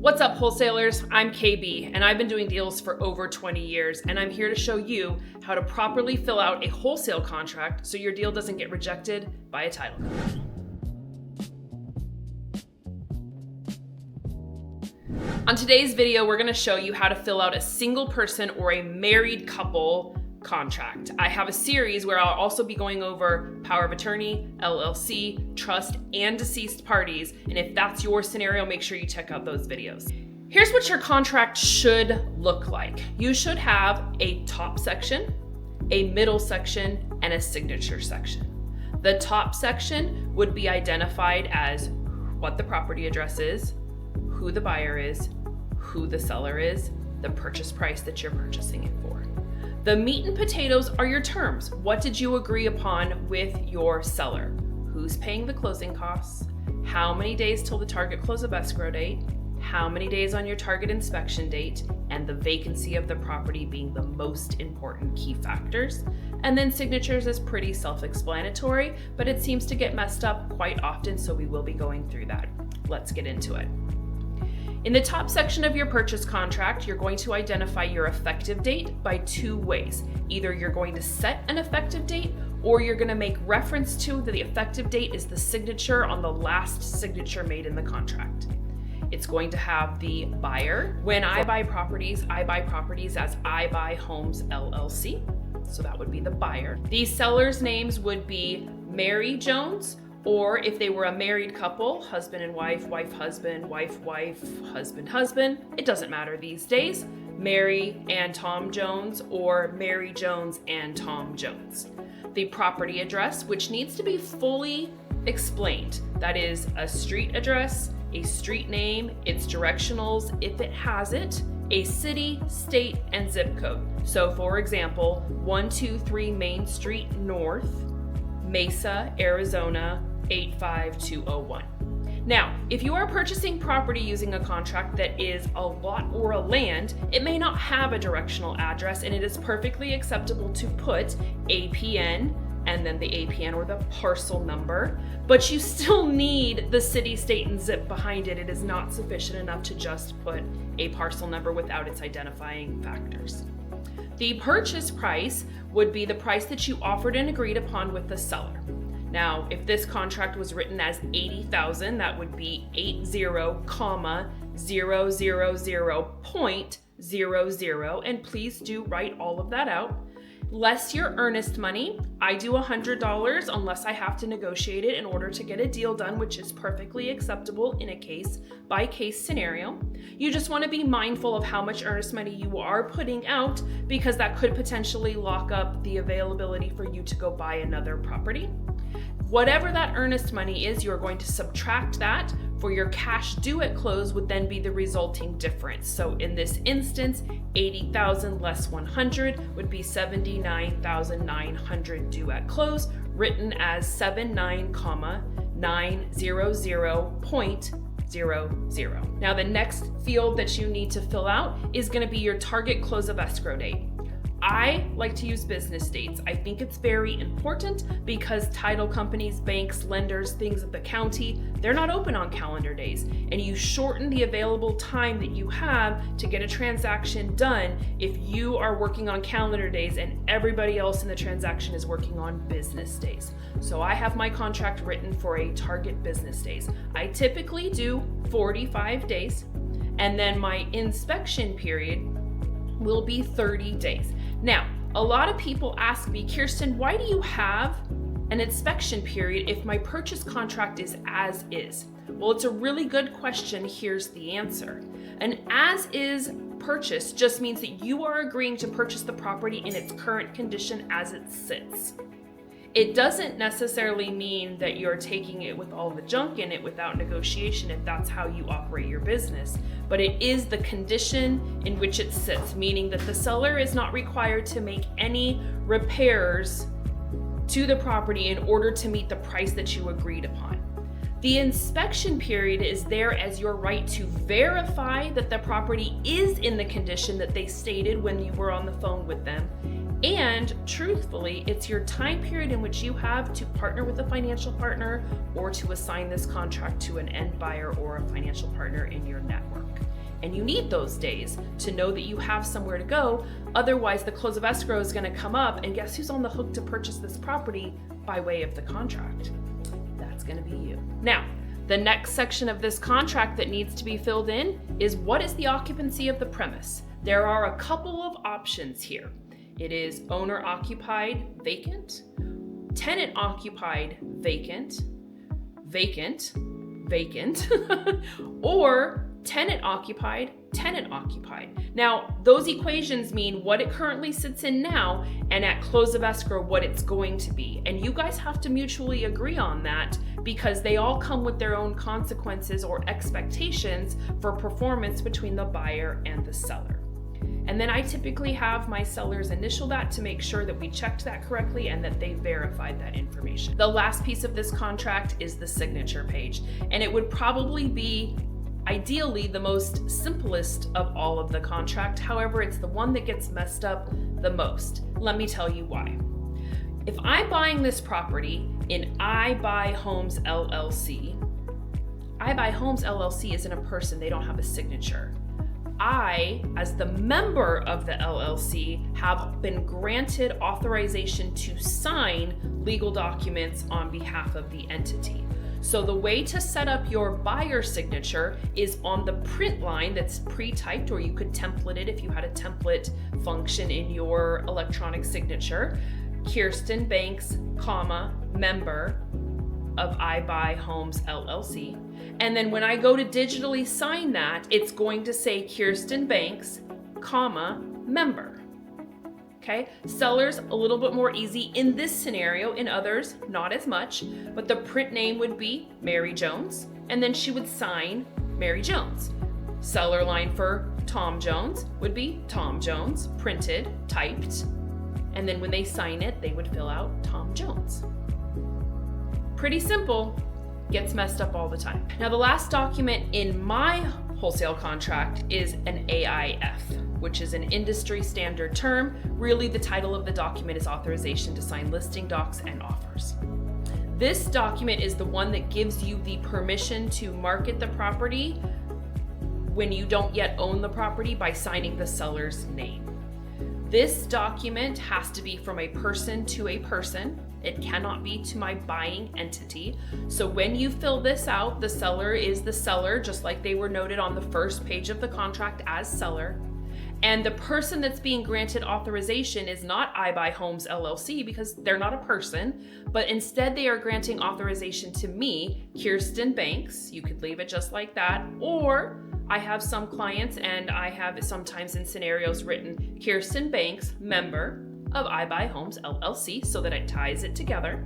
What's up, wholesalers? I'm KB, and I've been doing deals for over 20 years, and I'm here to show you how to properly fill out a wholesale contract so your deal doesn't get rejected by a title company. On today's video, we're going to show you how to fill out a single person or a married couple contract. I have a series where I'll also be going over power of attorney, LLC, trust, and deceased parties. And if that's your scenario, make sure you check out those videos. Here's what your contract should look like. You should have a top section, a middle section, and a signature section. The top section would be identified as what the property address is, who the buyer is, who the seller is, the purchase price that you're purchasing it for. The meat and potatoes are your terms. What did you agree upon with your seller? Who's paying the closing costs? How many days till the target close of escrow date? How many days on your target inspection date? And the vacancy of the property being the most important key factors. And then signatures is pretty self-explanatory, but it seems to get messed up quite often, so we will be going through that. Let's get into it. In the top section of your purchase contract, you're going to identify your effective date by two ways. Either you're going to set an effective date, or you're going to make reference to the effective date is the signature on the last signature made in the contract. It's going to have the buyer. When I buy properties as I Buy Homes LLC. So that would be the buyer. The seller's names would be Mary Jones, or if they were a married couple, husband and wife, wife, husband, wife, wife, husband, husband. It doesn't matter these days. Mary and Tom Jones, or Mary Jones and Tom Jones. The property address, which needs to be fully explained. That is a street address, a street name, its directionals, if it has it, a city, state, and zip code. So for example, 123 Main Street North, Mesa, Arizona, 85201. Now, if you are purchasing property using a contract that is a lot or a land, it may not have a directional address, and it is perfectly acceptable to put APN and then the APN or the parcel number, but you still need the city, state, and zip behind it. It is not sufficient enough to just put a parcel number without its identifying factors. The purchase price would be the price that you offered and agreed upon with the seller. Now, if this contract was written as $80,000, that would be 80,000.00, and please do write all of that out. Less your earnest money. I do $100 unless I have to negotiate it in order to get a deal done, which is perfectly acceptable in a case-by-case scenario. You just want to be mindful of how much earnest money you are putting out, because that could potentially lock up the availability for you to go buy another property. Whatever that earnest money is, you're going to subtract that for your cash due at close would then be the resulting difference. So in this instance, 80,000 less 100 would be 79,900 due at close, written as 79,900.00. Now the next field that you need to fill out is going to be your target close of escrow date. I like to use business dates. I think it's very important because title companies, banks, lenders, things at the county, they're not open on calendar days. And you shorten the available time that you have to get a transaction done if you are working on calendar days and everybody else in the transaction is working on business days. So I have my contract written for a target business days. I typically do 45 days, and then my inspection period will be 30 days. Now, a lot of people ask me, Kirsten, why do you have an inspection period if my purchase contract is as is? Well, it's a really good question. Here's the answer. An as is purchase just means that you are agreeing to purchase the property in its current condition as it sits. It doesn't necessarily mean that you're taking it with all the junk in it without negotiation if that's how you operate your business, but it is the condition in which it sits, meaning that the seller is not required to make any repairs to the property in order to meet the price that you agreed upon. The inspection period is there as your right to verify that the property is in the condition that they stated when you were on the phone with them. And truthfully, it's your time period in which you have to partner with a financial partner or to assign this contract to an end buyer or a financial partner in your network. And you need those days to know that you have somewhere to go. Otherwise, the close of escrow is going to come up, and guess who's on the hook to purchase this property by way of the contract? That's going to be you. Now, the next section of this contract that needs to be filled in is what is the occupancy of the premise? There are a couple of options here. It is owner-occupied, vacant, tenant-occupied, vacant, vacant, vacant, or tenant-occupied, tenant-occupied. Now, those equations mean what it currently sits in now, and at close of escrow, what it's going to be. And you guys have to mutually agree on that, because they all come with their own consequences or expectations for performance between the buyer and the seller. And then I typically have my sellers initial that to make sure that we checked that correctly and that they verified that information. The last piece of this contract is the signature page, and it would probably be ideally the most simplest of all of the contract. However, it's the one that gets messed up the most. Let me tell you why. If I'm buying this property in I Buy Homes LLC, I Buy Homes LLC isn't a person, they don't have a signature. I, as the member of the LLC, have been granted authorization to sign legal documents on behalf of the entity. So the way to set up your buyer signature is on the print line that's pre-typed, or you could template it if you had a template function in your electronic signature. Kirsten Banks, comma, member of I Buy Homes LLC. And then when I go to digitally sign that, it's going to say Kirsten Banks, comma, member. Okay, sellers, a little bit more easy in this scenario. In others, not as much, but the print name would be Mary Jones, and then she would sign Mary Jones. Seller line for Tom Jones would be Tom Jones, printed, typed, and then when they sign it, they would fill out Tom Jones. Pretty simple, gets messed up all the time. Now, the last document in my wholesale contract is an AIF, which is an industry standard term. Really, the title of the document is authorization to sign listing docs and offers. This document is the one that gives you the permission to market the property when you don't yet own the property by signing the seller's name. This document has to be from a person to a person. It cannot be to my buying entity. So when you fill this out, the seller is the seller, just like they were noted on the first page of the contract as seller. And the person that's being granted authorization is not I Buy Homes LLC, because they're not a person, but instead they are granting authorization to me, Kirsten Banks. You could leave it just like that. Or I have some clients, and I have sometimes in scenarios written Kirsten Banks, member of I Buy Homes LLC, so that it ties it together.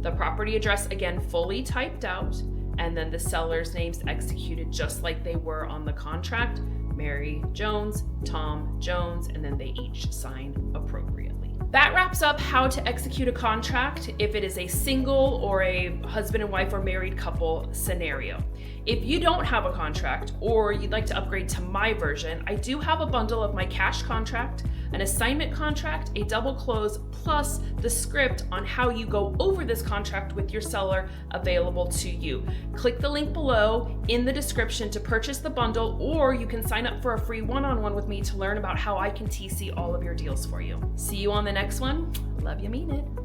The property address, again, fully typed out, and then the seller's names executed just like they were on the contract. Mary Jones, Tom Jones, and then they each sign appropriately. That wraps up how to execute a contract if it is a single or a husband and wife or married couple scenario. If you don't have a contract or you'd like to upgrade to my version, I do have a bundle of my cash contract, an assignment contract, a double close, plus the script on how you go over this contract with your seller available to you. Click the link below in the description to purchase the bundle, or you can sign up for a free one-on-one with me to learn about how I can TC all of your deals for you. See you on the next one. Love you, mean it.